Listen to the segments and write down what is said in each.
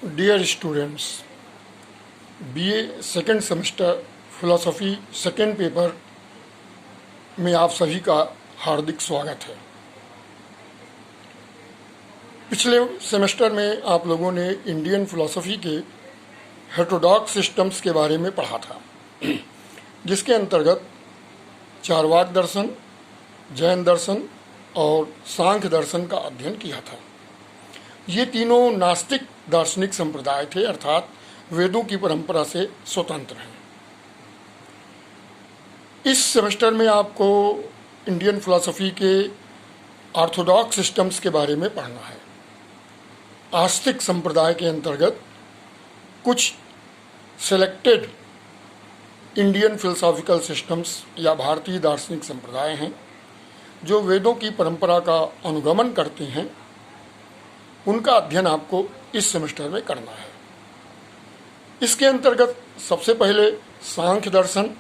Dear students, BA second semester philosophy second paper में आप सभी का हार्दिक स्वागत है। पिछले सेमेस्टर में आप लोगों ने इंडियन फिलोसफी के हेटेरोडॉक्स सिस्टम्स के बारे में पढ़ा था, जिसके अंतर्गत चारवाक दर्शन, जैन दर्शन और सांख्य दर्शन का अध्ययन किया था। ये तीनों नास्तिक दार्शनिक संप्रदाय थे, अर्थात वेदों की परंपरा से स्वतंत्र हैं। इस सेमेस्टर में आपको इंडियन फिलॉसफी के ऑर्थोडॉक्स सिस्टम्स के बारे में पढ़ना है। आस्तिक संप्रदाय के अंतर्गत कुछ सेलेक्टेड इंडियन फिलोसॉफिकल सिस्टम्स या भारतीय दार्शनिक संप्रदाय हैं जो वेदों की परंपरा का अनुगमन करते हैं। उनका अध्ययन आपको इस सेमेस्टर में करना है। इसके अंतर्गत सबसे पहले सांख्य दर्शन,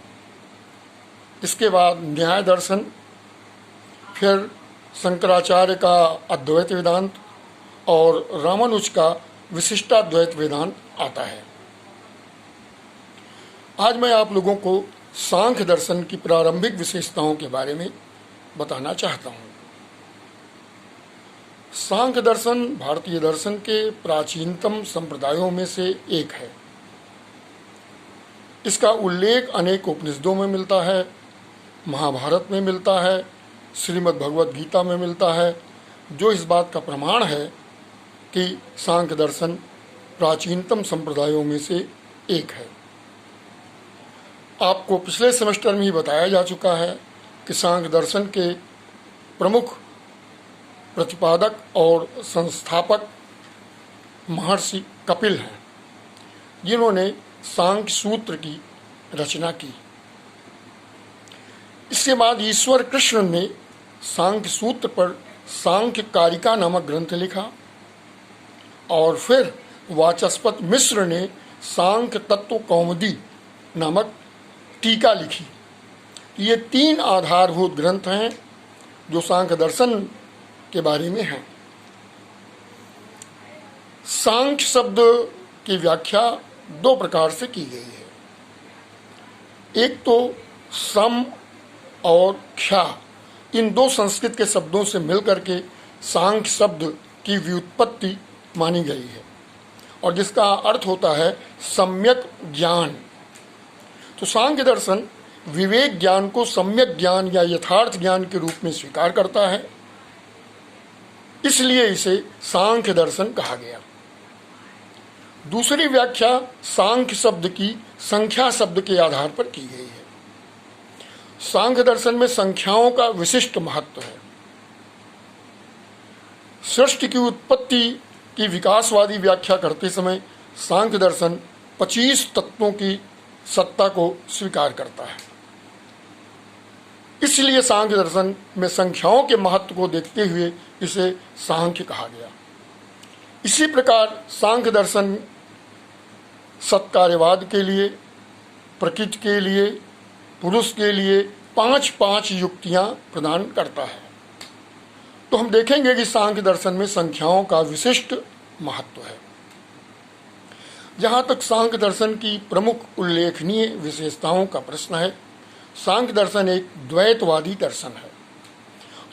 इसके बाद न्याय दर्शन, फिर शंकराचार्य का अद्वैत वेदांत और रामानुज का विशिष्टाद्वैत वेदांत आता है। आज मैं आप लोगों को सांख्य दर्शन की प्रारंभिक विशेषताओं के बारे में बताना चाहता हूँ। सांख्य दर्शन भारतीय दर्शन के प्राचीनतम संप्रदायों में से एक है। इसका उल्लेख अनेक उपनिषदों में मिलता है, महाभारत में मिलता है, श्रीमद् भगवद गीता में मिलता है, जो इस बात का प्रमाण है कि सांख्य दर्शन प्राचीनतम संप्रदायों में से एक है। आपको पिछले सेमेस्टर में ही बताया जा चुका है कि सांख्य दर्शन के प्रमुख प्रतिपादक और संस्थापक महर्षि कपिल हैं, जिन्होंने सांख्य सूत्र की रचना की। इसके बाद ईश्वर कृष्ण ने सांख्य सूत्र पर सांख्य कारिका नामक ग्रंथ लिखा और फिर वाचस्पति मिश्र ने सांख्य तत्व कौमुदी नामक टीका लिखी। ये तीन आधारभूत ग्रंथ हैं जो सांख्य दर्शन के बारे में हैं। सांख्य शब्द की व्याख्या दो प्रकार से की गई है। एक तो सम और ख्या, इन दो संस्कृत के शब्दों से मिलकर के सांख्य शब्द की व्युत्पत्ति मानी गई है और जिसका अर्थ होता है सम्यक ज्ञान। तो सांख्य दर्शन विवेक ज्ञान को सम्यक ज्ञान या यथार्थ ज्ञान के रूप में स्वीकार करता है, इसलिए इसे सांख्य दर्शन कहा गया। दूसरी व्याख्या सांख्य शब्द की संख्या शब्द के आधार पर की गई है। सांख्य दर्शन में संख्याओं का विशिष्ट महत्व है। सृष्टि की उत्पत्ति की विकासवादी व्याख्या करते समय सांख्य दर्शन 25 तत्वों की सत्ता को स्वीकार करता है। इसलिए सांख्य दर्शन में संख्याओं के महत्व को देखते हुए इसे सांख्य कहा गया। इसी प्रकार सांख्य दर्शन सत्कार्यवाद के लिए, प्रकृति के लिए, पुरुष के लिए 5 युक्तियां प्रदान करता है। तो हम देखेंगे कि सांख्य दर्शन में संख्याओं का विशिष्ट महत्व है। जहाँ तक सांख्य दर्शन की प्रमुख उल्लेखनीय विशेषताओं का प्रश्न है, सांख्य दर्शन एक द्वैतवादी दर्शन है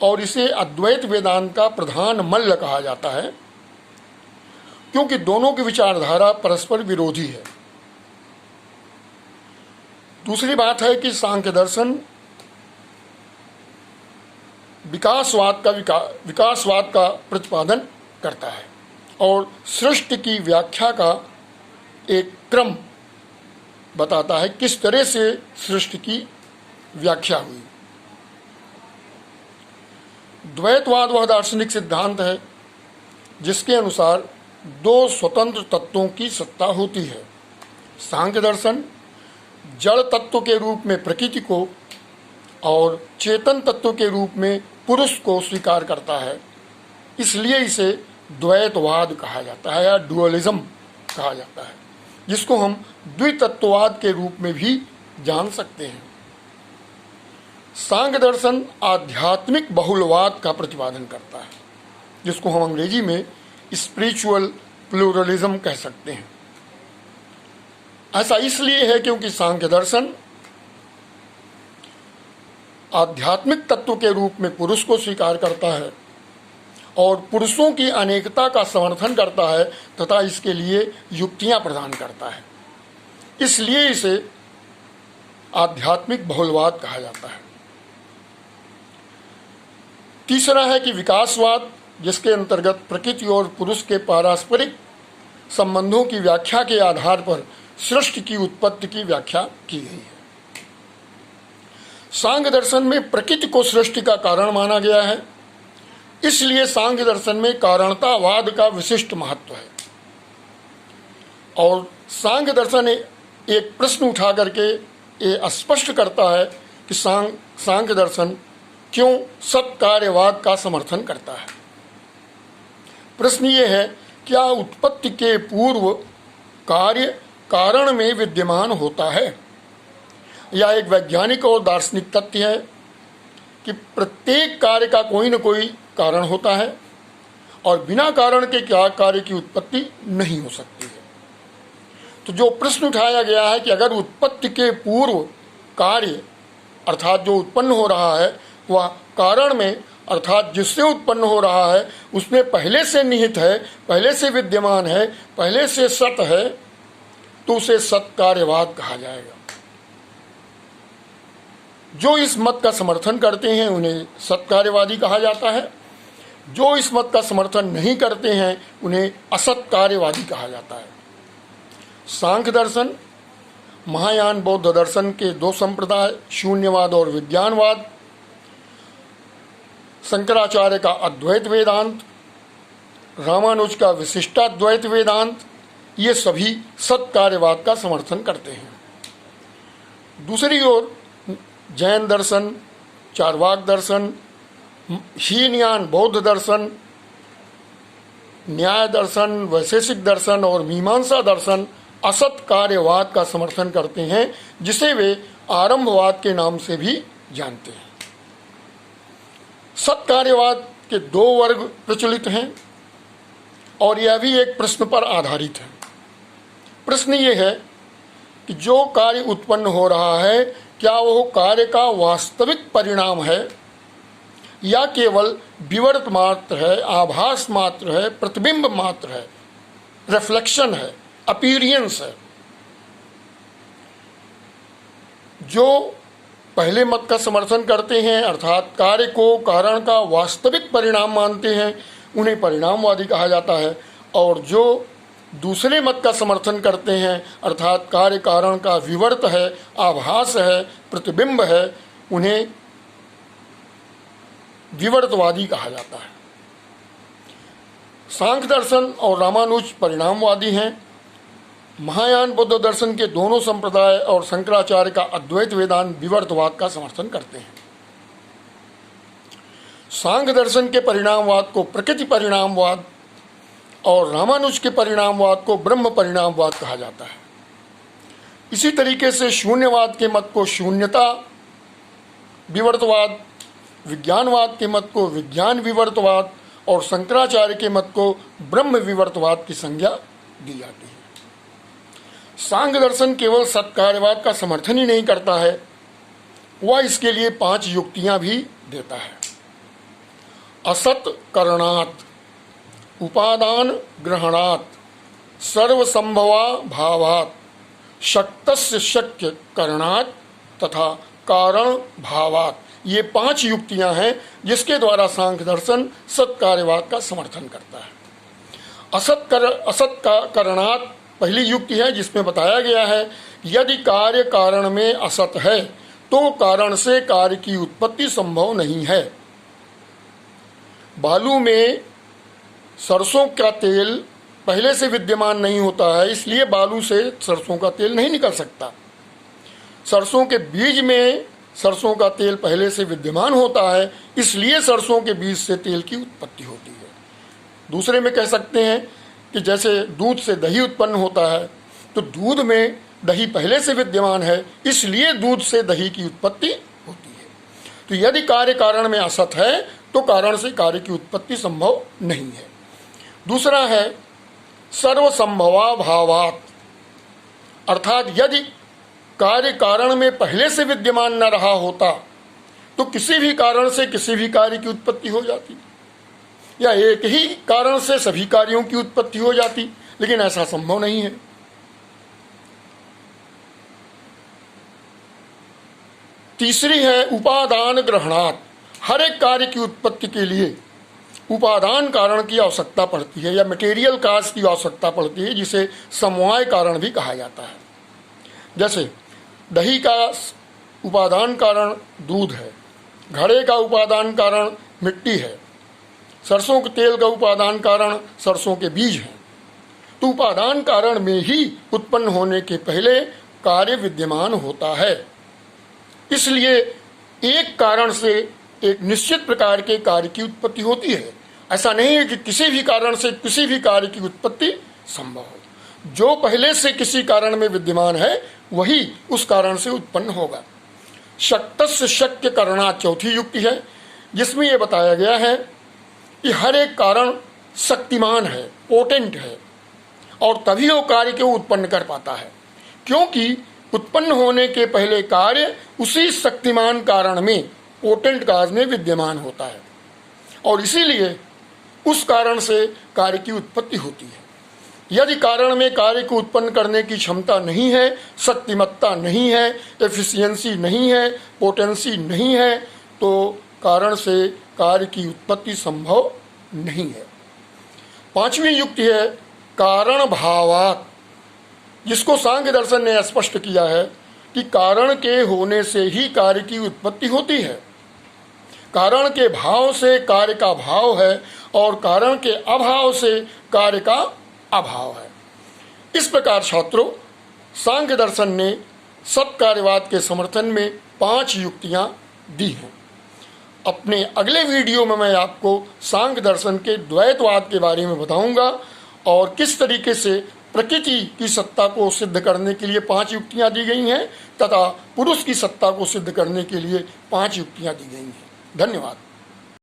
और इसे अद्वैत वेदांत का प्रधान मल्ल कहा जाता है, क्योंकि दोनों की विचारधारा परस्पर विरोधी है। दूसरी बात है कि सांख्य दर्शन विकासवाद का प्रतिपादन करता है और सृष्टि की व्याख्या का एक क्रम बताता है, किस तरह से सृष्टि की व्याख्या हुई। द्वैतवाद वह दार्शनिक सिद्धांत है जिसके अनुसार दो स्वतंत्र तत्वों की सत्ता होती है। सांख्य दर्शन जड़ तत्व के रूप में प्रकृति को और चेतन तत्व के रूप में पुरुष को स्वीकार करता है, इसलिए इसे द्वैतवाद कहा जाता है या डुअलिज्म कहा जाता है, जिसको हम द्वितत्ववाद के रूप में भी जान सकते हैं। सांख्य दर्शन आध्यात्मिक बहुलवाद का प्रतिपादन करता है, जिसको हम अंग्रेजी में स्पिरिचुअल प्लूरलिज्म कह सकते हैं। ऐसा इसलिए है क्योंकि सांख्य दर्शन आध्यात्मिक तत्व के रूप में पुरुष को स्वीकार करता है और पुरुषों की अनेकता का समर्थन करता है तथा इसके लिए युक्तियां प्रदान करता है। इसलिए इसे आध्यात्मिक बहुलवाद कहा जाता है। तीसरा है कि विकासवाद, जिसके अंतर्गत प्रकृति और पुरुष के पारस्परिक संबंधों की व्याख्या के आधार पर सृष्टि की उत्पत्ति की व्याख्या की गई है। सांख्य दर्शन में प्रकृति को सृष्टि का कारण माना गया है, इसलिए सांख्य दर्शन में कारणतावाद का विशिष्ट महत्व है। और सांख्य दर्शन एक प्रश्न उठा करके ये स्पष्ट करता है कि सांख्य दर्शन क्यों सत्कार्यवाद का समर्थन करता है। प्रश्न ये है, क्या उत्पत्ति के पूर्व कार्य कारण में विद्यमान होता है? यह एक वैज्ञानिक और दार्शनिक तथ्य है कि प्रत्येक कार्य का कोई न कोई कारण होता है और बिना कारण के क्या कार्य की उत्पत्ति नहीं हो सकती है। तो जो प्रश्न उठाया गया है कि अगर उत्पत्ति के पूर्व कार्य अर्थात जो उत्पन्न हो रहा है वह कारण में अर्थात जिससे उत्पन्न हो रहा है उसमें पहले से निहित है, पहले से विद्यमान है, पहले से सत है, तो उसे सत्कार्यवाद कहा जाएगा। जो इस मत का समर्थन करते हैं उन्हें सत्कार्यवादी कहा जाता है, जो इस मत का समर्थन नहीं करते हैं उन्हें असत्कार्यवादी कहा जाता है। सांख्य दर्शन महायान बौद्ध दर्शन के दो संप्रदाय, शून्यवाद और विज्ञानवाद, शंकराचार्य का अद्वैत वेदांत, रामानुज का विशिष्टाद्वैत वेदांत, ये सभी सत्कार्यवाद का समर्थन करते हैं। दूसरी ओर जैन दर्शन, चार्वाक दर्शन, हीनयान बौद्ध दर्शन, न्याय दर्शन, वैशेषिक दर्शन और मीमांसा दर्शन असत्कार्यवाद का समर्थन करते हैं, जिसे वे आरंभवाद के नाम से भी जानते हैं। सत्कार्यवाद के दो वर्ग प्रचलित हैं और यह भी एक प्रश्न पर आधारित है। प्रश्न ये है कि जो कार्य उत्पन्न हो रहा है क्या वह कार्य का वास्तविक परिणाम है या केवल विवर्त मात्र है, आभास मात्र है, प्रतिबिंब मात्र है, रिफ्लेक्शन है, अपीयरेंस है। जो पहले मत का समर्थन करते हैं अर्थात कार्य को कारण का वास्तविक परिणाम मानते हैं उन्हें परिणामवादी कहा जाता है, और जो दूसरे मत का समर्थन करते हैं अर्थात कार्य कारण का विवर्त है, आभास है, प्रतिबिंब है, उन्हें विवर्तवादी कहा जाता है। सांख्य दर्शन और रामानुज परिणामवादी हैं। महायान बौद्ध दर्शन के दोनों संप्रदाय और शंकराचार्य का अद्वैत वेदांत विवर्तवाद का समर्थन करते हैं। सांख्य दर्शन के परिणामवाद को प्रकृति परिणामवाद और रामानुज के परिणामवाद को ब्रह्म परिणामवाद कहा जाता है। इसी तरीके से शून्यवाद के मत को शून्यता विवर्तवाद, विज्ञानवाद के मत को विज्ञान विवर्तवाद और शंकराचार्य के मत को ब्रह्म विवर्तवाद की संज्ञा दी जाती है। सांख्य दर्शन केवल सत्कार्यवाद का समर्थन ही नहीं करता है, वह इसके लिए 5 युक्तियां भी देता है। असत करणात्, उपादान ग्रहणात्, सर्वसंभवा भावात्, शक्तस्य शक्य करणात् तथा कारण भावात्। ये 5 युक्तियां हैं जिसके द्वारा सांख्य दर्शन सत्कार्यवाद का समर्थन करता है। असत करणात् पहली युक्ति है जिसमें बताया गया है यदि कार्य कारण में असत है तो कारण से कार्य की उत्पत्ति संभव नहीं है। बालू में सरसों का तेल पहले से विद्यमान नहीं होता है, इसलिए बालू से सरसों का तेल नहीं निकल सकता। सरसों के बीज में सरसों का तेल पहले से विद्यमान होता है, इसलिए सरसों के बीज से तेल की उत्पत्ति होती है। दूसरे में कह सकते हैं कि जैसे दूध से दही उत्पन्न होता है, तो दूध में दही पहले से विद्यमान है, इसलिए दूध से दही की उत्पत्ति होती है। तो यदि कार्य कारण में असत है तो कारण से कार्य की उत्पत्ति संभव नहीं है। दूसरा है सर्वसंभवाभावात्, अर्थात यदि कार्य कारण में पहले से विद्यमान न रहा होता तो किसी भी कारण से किसी भी कार्य की उत्पत्ति हो जाती, या एक ही कारण से सभी कार्यों की उत्पत्ति हो जाती, लेकिन ऐसा संभव नहीं है। तीसरी है उपादान ग्रहणात्, हर एक कार्य की उत्पत्ति के लिए उपादान कारण की आवश्यकता पड़ती है या मटेरियल काज की आवश्यकता पड़ती है, जिसे समवाय कारण भी कहा जाता है। जैसे दही का उपादान कारण दूध है, घड़े का उपादान कारण मिट्टी है, सरसों के तेल का उपादान कारण सरसों के बीज हैं। तो उपादान कारण में ही उत्पन्न होने के पहले कार्य विद्यमान होता है। इसलिए एक कारण से एक निश्चित प्रकार के कार्य की उत्पत्ति होती है। ऐसा नहीं है कि किसी भी कारण से किसी भी कार्य की उत्पत्ति संभव हो। जो पहले से किसी कारण में विद्यमान है वही उस कारण से उत्पन्न होगा। शक्तस्य शक्य करणात् चौथी युक्ति है, जिसमें यह बताया गया है कि हर एक कारण शक्तिमान है, पोटेंट है, और तभी वो कार्य को उत्पन्न कर पाता है, क्योंकि उत्पन्न होने के पहले कार्य उसी शक्तिमान कारण में, पोटेंट काज में विद्यमान होता है, और इसीलिए उस कारण से कार्य की उत्पत्ति होती है। यदि कारण में कार्य को उत्पन्न करने की क्षमता नहीं है, शक्तिमत्ता नहीं है, एफिशिएंसी नहीं है, पोटेंसी नहीं है, तो कारण से कार्य की उत्पत्ति संभव नहीं है। पांचवी युक्ति है कारण भावात्, जिसको सांख्य दर्शन ने स्पष्ट किया है कि कारण के होने से ही कार्य की उत्पत्ति होती है। कारण के भाव से कार्य का भाव है और कारण के अभाव से कार्य का अभाव है। इस प्रकार छात्रों, सांख्य दर्शन ने सत्कार्यवाद के समर्थन में 5 युक्तियां दी हैं। अपने अगले वीडियो में मैं आपको सांख्य दर्शन के द्वैतवाद के बारे में बताऊंगा और किस तरीके से प्रकृति की सत्ता को सिद्ध करने के लिए 5 युक्तियां दी गई हैं तथा पुरुष की सत्ता को सिद्ध करने के लिए 5 युक्तियां दी गई हैं। धन्यवाद।